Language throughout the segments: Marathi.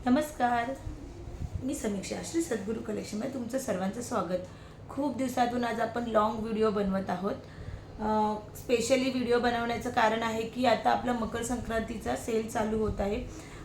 नमस्कार, मी समीक्षा श्री सद्गुरू कलेक्शनमध्ये तुमचं सर्वांचं स्वागत। खूप दिवसातून आज आपण लॉंग व्हिडिओ बनवत आहोत। स्पेशली व्हिडिओ बनवण्याचं कारण आहे की आता आपला मकर संक्रांतीचा सेल चालू होत आहे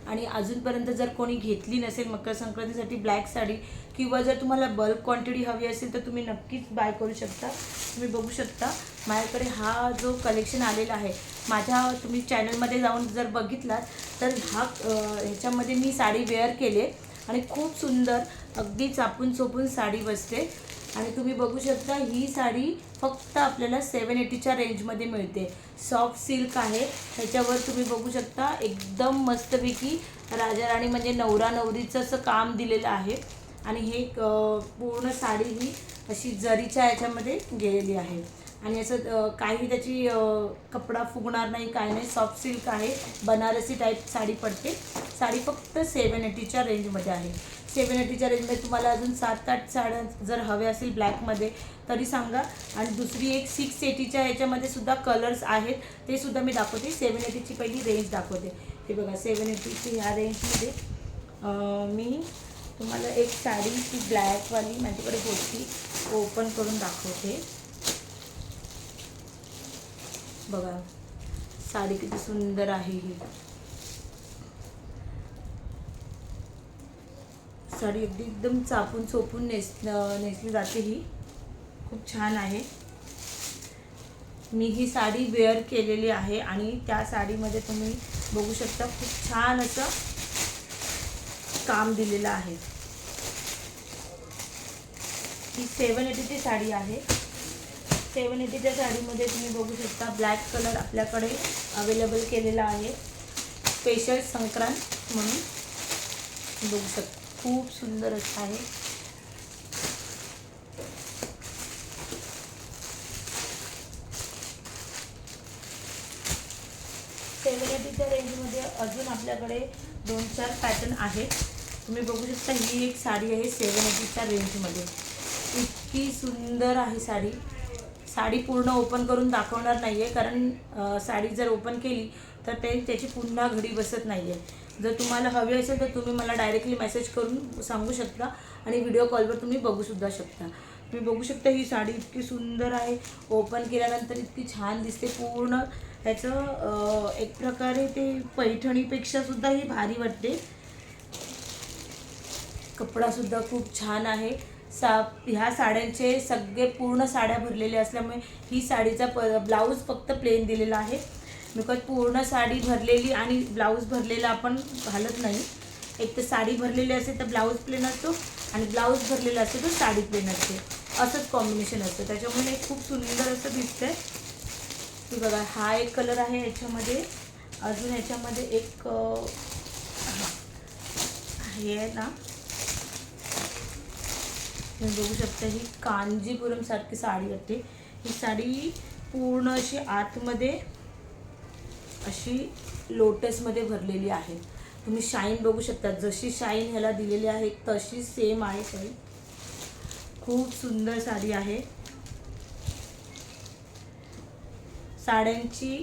आणि अजूनपर्यंत जर कोणी घेतली नसेल मकर संक्रांतीसाठी ब्लॅक साडी किंवा जर तुम्हाला बल्क क्वांटिटी हवी असेल तर तुम्ही नक्कीच बाय करू शकता। तुम्ही बघू शकता माझ्याकडे हा जो कलेक्शन आलेला आहे, माझ्या तुम्ही चॅनलमध्ये जाऊन जर बघितलात तर ह्याच्यामध्ये मी साडी वेअर केले आणि खूप सुंदर अगदी चापून चोपून साडी बसते। आणि तुम्ही बघू शकता ही साडी फक्त आपल्याला 780च्या रेंजमध्ये मिळते। सॉफ्ट सिल्क आहे, ह्याच्यावर तुम्ही बघू शकता एकदम मस्तपैकी राजा राणी म्हणजे नवरा नवरीचं असं काम दिलेलं आहे आणि हे पूर्ण साडी ही अशी जरीच्या याच्यामध्ये गेलेली आहे आणि असं काही त्याची कपडा फुगणार नाही, काय नाही। सॉफ्ट सिल्क आहे, बनारसी टाईप साडी पडते। साडी फक्त 780च्या रेंजमध्ये आहे। 780च्या रेंजमध्ये तुम्हाला अजून 7-8 साड्या जर हवे असेल ब्लॅकमध्ये तरी सांगा। आणि दुसरी एक 680च्या ह्याच्यामध्ये सुद्धा कलर्स आहेत, ते सुद्धा मी दाखवते। 780ची पहिली रेंज दाखवते। हे बघा 780ची ह्या रेंजमध्ये मी तुम्हाला एक साडी ती ब्लॅकवाली माझ्याकडे होती, ओपन करून दाखवते। बघा साडी किती सुंदर आहे। ही साडी एकदम चापून चोपून नेसली जाते। ही खूप छान आहे। मी ही साडी वेअर केलेली आहे आणि त्या साडीमध्ये तुम्ही बघू शकता खूप छान असं काम दिलेलं आहे। ही 780ची साडी आहे। 780च्या साडीमध्ये तुम्ही बघू शकता ब्लॅक कलर आपल्याकडे अवेलेबल केलेला आहे, स्पेशल संक्रांत म्हणून। बघू शकता खूप सुंदर असं आहे। च्या रेंजमध्ये अजून आपल्याकडे 2-4 पॅटर्न आहेत। तुम्ही बघू शकता ही एक साडी आहे 780च्या रेंजमध्ये। इतकी सुंदर आहे साडी। साडी पूर्ण ओपन करून दाखवणार नाही आहे, कारण साडी जर ओपन केली तर त्याची पुन्हा घडी बसत नाही आहे। जर तुम्हाला हवी असेल तर तुम्ही मला डायरेक्टली मेसेज करून सांगू शकता आणि व्हिडिओ कॉलवर तुम्ही बघूसुद्धा शकता। तुम्ही बघू शकता ही साडी इतकी सुंदर आहे, ओपन केल्यानंतर इतकी छान दिसते। पूर्ण ह्याचं एक प्रकारे ते पैठणीपेक्षा सुद्धा ही भारी वाटते। कपडासुद्धा खूप छान आहे। ह्या साड्यांचे सगळे पूर्ण साड्या भरलेल्या असल्यामुळे ही साडीचा ब्लाऊज फक्त प्लेन दिलेला आहे। बिकॉज पूर्ण साडी भरलेली आणि ब्लाऊज भरलेला आपण घालत नाही। एक तर साडी भरलेली असते तर ब्लाऊज प्लेन असतो आणि ब्लाऊज भरलेला असतो तर साडी प्लेन असते, असंच कॉम्बिनेशन असतं। त्याच्यामुळे हे खूप सुंदर असं दिसतंय। की बघा हा एक कलर आहे ह्याच्यामध्ये, अजून ह्याच्यामध्ये एक हे आहे ना, तुम्ही बघू शकता ही कांजीपुरम सारखी साडी वाटते। ही साडी पूर्ण अशी आतमध्ये अशी लोटसमध्ये भरलेली आहे। तुम्ही शाईन बघू शकता, जशी शाईन ह्याला दिलेली आहे तशी सेम आहे साडी। खूप सुंदर साडी आहे। साड्यांची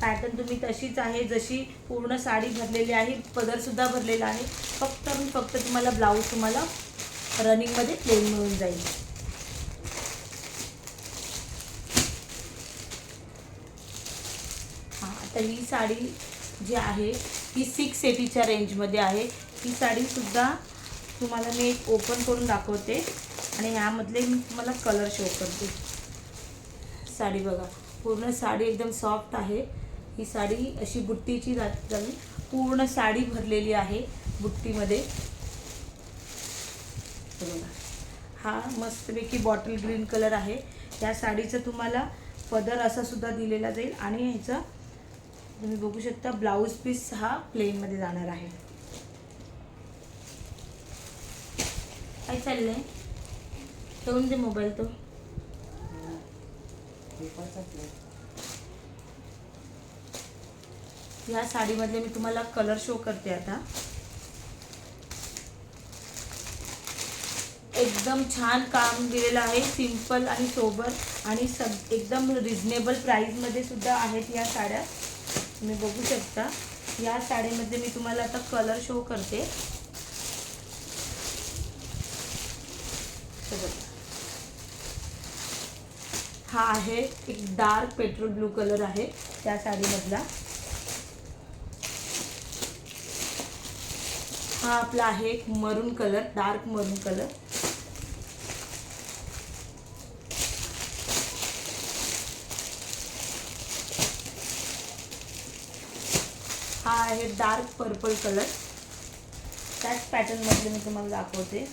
पॅटर्न तुम्ही तशीच आहे जशी पूर्ण साडी भरलेली आहे, पदरसुद्धा भरलेला आहे। फक्त तुम्हाला ब्लाऊज तुम्हाला रनिंगमध्ये प्लेन मिळून जाईल। हां, आता ही साडी जी आहे ही 680च्या रेंजमध्ये आहे। ही साडीसुद्धा तुम्हाला मी एक ओपन करून दाखवते आणि ह्यामधले मी तुम्हाला कलर शो करते। साडी बघा, पूर्ण साडी एकदम सॉफ्ट आहे। ही साडी अशी बुट्टीची जाईल, पूर्ण साडी भरलेली आहे बुट्टीमध्ये। बघा हा मस्तपैकी बॉटल ग्रीन कलर आहे। या साडीचं तुम्हाला पदर असा सुद्धा दिलेला जाईल आणि ह्याचा तुम्ही बघू शकता ब्लाऊज पीस हा प्लेनमध्ये जाणार आहे। काय चाललंय, ठेवून दे मोबाईल तो। या साडीमधले मी तुम्हाला कलर शो करते आता। एकदम छान काम दिलेलं आहे, सिंपल आणि सोबर आणि एकदम रिजनेबल प्राईसमध्ये सुद्धा आहेत या साड्या। तुम्ही बघू शकता या साडीमध्ये मी तुम्हाला आता कलर शो करते। हा आहे एक डार्क पेट्रोल ब्लू कलर आहे त्या साडीमधला। हा आपला आहे एक मरून कलर, डार्क मरून कलर। हा आहे डार्क पर्पल कलर, त्याच पॅटर्न मध्ये मी तुम्हाला दाखवते।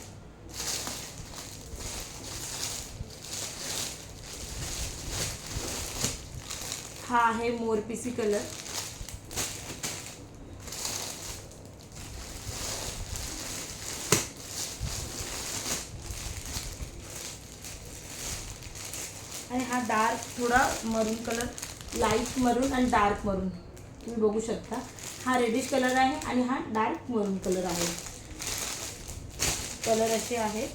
हा आहे मोरपिसी कलर। आणि हा डार्क थोडा मरून कलर, लाईट मरून आणि डार्क मरून तुम्ही बघू शकता। हा रेडिश कलर आहे आणि हा डार्क मरून कलर आहे। कलर असे आहेत।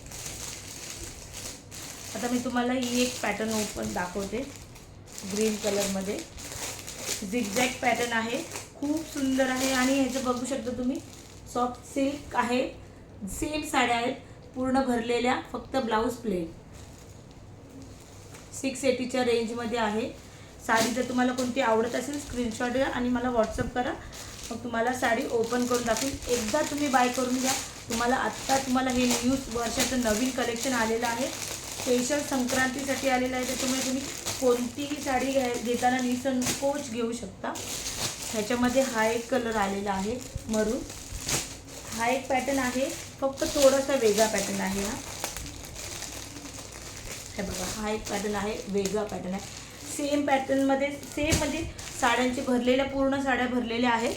आता मी तुम्हाला ही एक पॅटर्न ओपन दाखवते ग्रीन कलरमध्ये। झिगझॅग पॅटर्न आहे, खूप सुंदर आहे। आणि ह्याचं बघू शकता तुम्ही सॉफ्ट सिल्क आहे। सेम साड्या आहेत पूर्ण भरलेल्या, फक्त ब्लाऊज प्लेन। 680च्या रेंजमध्ये आहे साडी। जर तुम्हाला कोणती आवडत असेल स्क्रीनशॉट घ्या आणि मला व्हॉट्सअप करा, मग तुम्हाला साडी ओपन करून दाखवेल। एकदा तुम्ही बाय करून घ्या। तुम्हाला हे न्यू वर्षाचं नवीन कलेक्शन आलेलं आहे, स्पेशल संक्रांतीसाठी आलेलं आहे। त्याच्यामुळे तुम्ही कोणतीही साडी घेताना निसंकोच घेऊ शकता। ह्याच्यामध्ये हा एक कलर आलेला आहे मरून। हा एक पॅटर्न आहे, फक्त थोडासा वेगळा पॅटर्न आहे हा। हे बघा, हा एक पॅटर्न आहे, वेगळा पॅटर्न आहे। सेम पॅटर्नमध्ये सेम म्हणजे साड्यांचे भरलेल्या, पूर्ण साड्या भरलेल्या आहेत।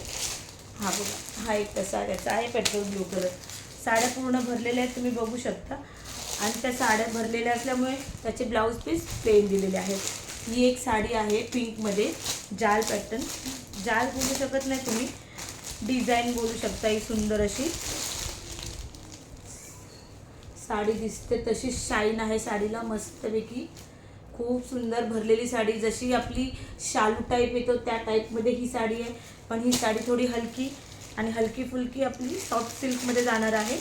हा बघा, हा एक तसा त्याचा आहे पेट्रोल ब्लू कलर। साड्या पूर्ण भरलेल्या आहेत तुम्ही बघू शकता। आणि त्या साड्या भरलेल्या असल्यामुळे त्याचे ब्लाऊज पीस प्लेन दिलेले आहेत। ही एक साडी आहे पिंकमध्ये, जाल पॅटर्न। जाल बोलू शकत नाही तुम्ही, डिझाईन बोलू शकता। ही सुंदर अशी साडी दिसते, तशी शाईन आहे साडीला मस्तपैकी। खूप सुंदर भरलेली साडी, जशी आपली शालू टाईप येतो त्या टाईपमध्ये ही साडी आहे। पण ही साडी थोडी हलकी आणि हलकी फुलकी आपली सॉफ्ट सिल्कमध्ये जाणार आहे।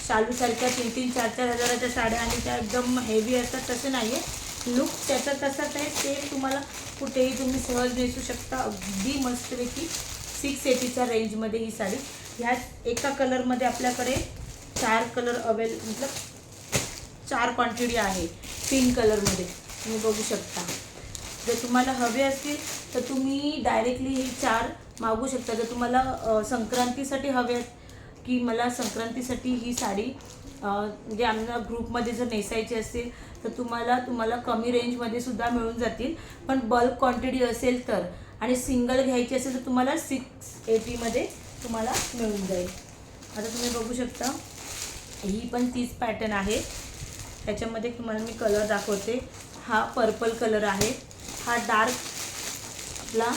शालूसारख्या 3-3, 4-4 हजाराच्या साड्या आणि त्या एकदम हेवी असतात तसं नाही आहे। लुक त्याचा तसाच आहे, सेम तुम्हाला कुठेही तुम्ही सहज नेसू शकता, अगदी मस्तपैकी। 680च्या रेंजमध्ये ही साडी। ह्या एका कलरमध्ये आपल्याकडे 4 कलर मतलब 4 क्वांटिटी आहे पिंक कलरमध्ये, तुम्ही बघू शकता। जर तुम्हाला हवे असतील तर तुम्ही डायरेक्टली ही 4 मागवू शकता। जर तुम्हाला संक्रांतीसाठी हवे आहेत की मला संक्रांतीसाठी ही साडी म्हणजे आमच्या ग्रुपमध्ये जर नेसायची असेल तर तुम्हाला कमी रेंजमध्ये सुद्धा मिळून जातील। पण बल्क क्वांटिटी असेल तर आणि सिंगल घ्यायची असेल तर तुम्हाला 680मध्ये तुम्हाला मिळून जाईल। आता तुम्ही बघू शकता ही पण तीच पॅटर्न आहे। त्याच्यामध्ये तुम्हाला मी कलर दाखवते। हा पर्पल कलर आहे, हा डार्क आपला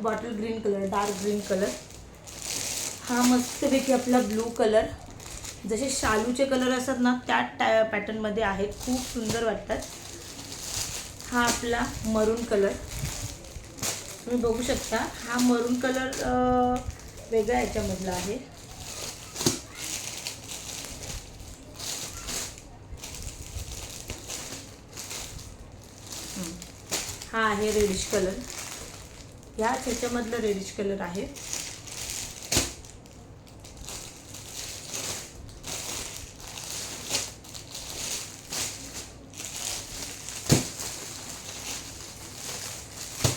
bottle green colour, dark green colour. हा मस्तपैकी आपला ब्लू कलर, जसे शालूचे कलर असतात ना त्या पॅटर्नमध्ये आहेत, खूप सुंदर वाटतात। हा आपला मरून कलर, तुम्ही बघू शकता। हा मरून कलर वेगळ्या याच्यामधला आहे। हा आहे रेडिश कलर, ह्याच ह्याच्यामधलं रेडिश कलर आहे।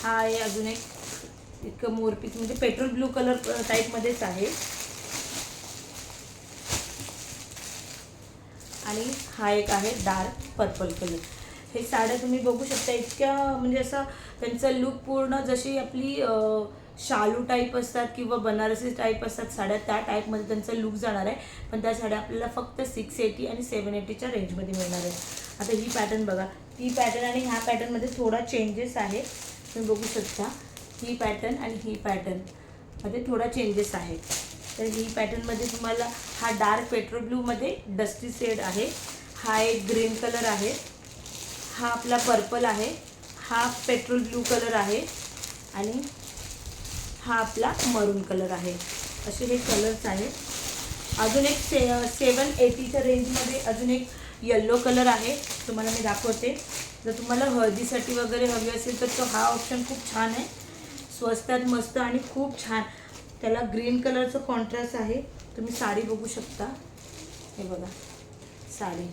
हा आहे अजून एक मोरपीस, म्हणजे पेट्रोल ब्लू कलर टाईपमध्येच आहे। आणि हा एक आहे डार्क पर्पल कलर। हे साड्या तुम्ही बघू शकता, इतक्या म्हणजे असं त्यांचा लुक पूर्ण जशी आपली शालू टाईप असतात किंवा बनारसी टाईप असतात साड्या, त्या टाईपमध्ये त्यांचा लुक जाणार आहे। पण त्या साड्या आपल्याला फक्त 680 आणि 780च्या रेंजमध्ये मिळणार आहे। आता ही पॅटर्न बघा, ही पॅटर्न आणि ह्या पॅटर्नमध्ये थोडा चेंजेस आहे, तुम्ही बघू शकता। ही पॅटर्न आणि ही पॅटर्न मध्ये थोडा चेंजेस आहे। तर ही पॅटर्नमध्ये तुम्हाला हा डार्क पेट्रोल ब्लूमध्ये डस्टी शेड आहे, हा एक ग्रीन कलर आहे, हा आपला पर्पल आहे, हा पेट्रोल ब्लू कलर आहे आणि हा आपला मरून कलर आहे. असे हे कलर्स आहेत. अजून एक 780च्या रेंजमध्ये अजून एक येल्लो कलर आहे, तुम्हाला मी दाखवते. जर तुम्हाला हळदीसाठी वगैरे हवी असेल तर तो हा ऑप्शन खूप छान आहे, स्वस्तात मस्त आणि खूप छान. त्याला ग्रीन कलरचं कॉन्ट्रास्ट आहे. तुम्ही साडी बघू शकता, हे बघा साडी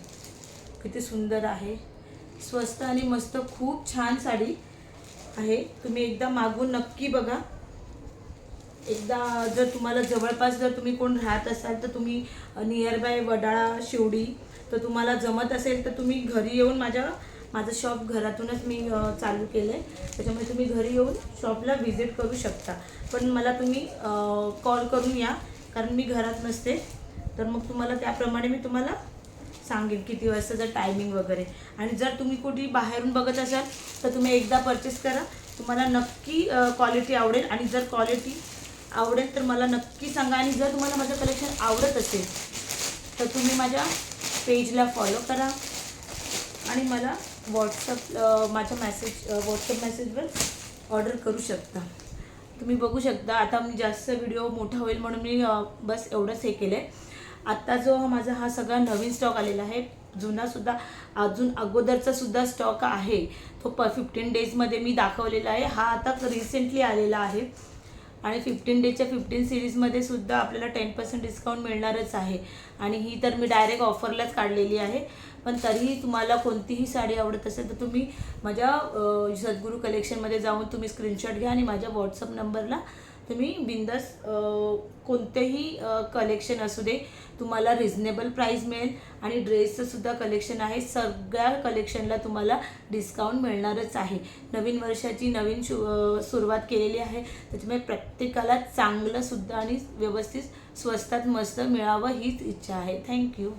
किती सुंदर आहे, स्वस्त आणि मस्त खूप छान साडी आहे. तुम्ही एकदा मागून नक्की बघा. एकदा जर तुम्हाला जवळपास जर तुम्ही कोण राहत असाल तर तुम्ही नियर बाय वडाळा शिवडी तर तुम्हाला जमत असेल तर तुम्ही घरी येऊन माझं शॉप घरातूनच मी चालू केलं आहे, त्याच्यामुळे तुम्ही घरी येऊन शॉपला व्हिजिट करू शकता. पण मला तुम्ही कॉल करून या, कारण मी घरात नसते. तर मग तुम्हाला त्याप्रमाणे मी तुम्हाला सांगेन किती वाजताचं टायमिंग वगैरे. आणि जर तुम्ही कुठे बाहेरून बघत असाल तर तुम्ही एकदा परचेस करा, तुम्हाला नक्की क्वालिटी आवडेल. आणि जर क्वालिटी आवडेल तर मला नक्की सांगा. आणि जर तुम्हाला माझं कलेक्शन आवडत असेल तर तुम्ही माझ्या पेजला फॉलो करा आणि मला माझ्या व्हॉट्सअप मेसेजवर ऑर्डर करू शकता. तुम्ही बघू शकता. आता मी जास्त व्हिडिओ मोठा होईल म्हणून मी बस एवढंच हे केलं आहे. आत्ता जो माझा हा सगळा नवीन स्टॉक आलेला आहे, जुनासुद्धा अजून अगोदरचासुद्धा स्टॉक आहे, तो 15 डेजमध्ये मी दाखवलेला आहे. हा आता रिसेंटली आलेला आहे. आणि 15 डेजच्या 15 सिरीजमध्ये सुद्धा आपल्याला 10% डिस्काउंट मिळणारच आहे. आणि ही तर मी डायरेक्ट ऑफरलाच काढलेली आहे. पण तरीही तुम्हाला कोणतीही साडी आवडत असेल तर तुम्ही माझ्या सद्गुरू कलेक्शनमध्ये जाऊन तुम्ही स्क्रीनशॉट घ्या आणि माझ्या व्हॉट्सअप नंबरला तुम्ही बिंदास कोणतेही कलेक्शन असू दे, तुम्हाला रिजनेबल प्राईस मिळेल. आणि ड्रेसचंसुद्धा कलेक्शन आहे, सगळ्या कलेक्शनला तुम्हाला डिस्काउंट मिळणारच आहे. नवीन वर्षाची नवीन सुरुवात केलेली आहे, त्याच्यामुळे प्रत्येकाला चांगलंसुद्धा आणि व्यवस्थित स्वस्तात मस्त मिळावं हीच इच्छा आहे. थँक्यू.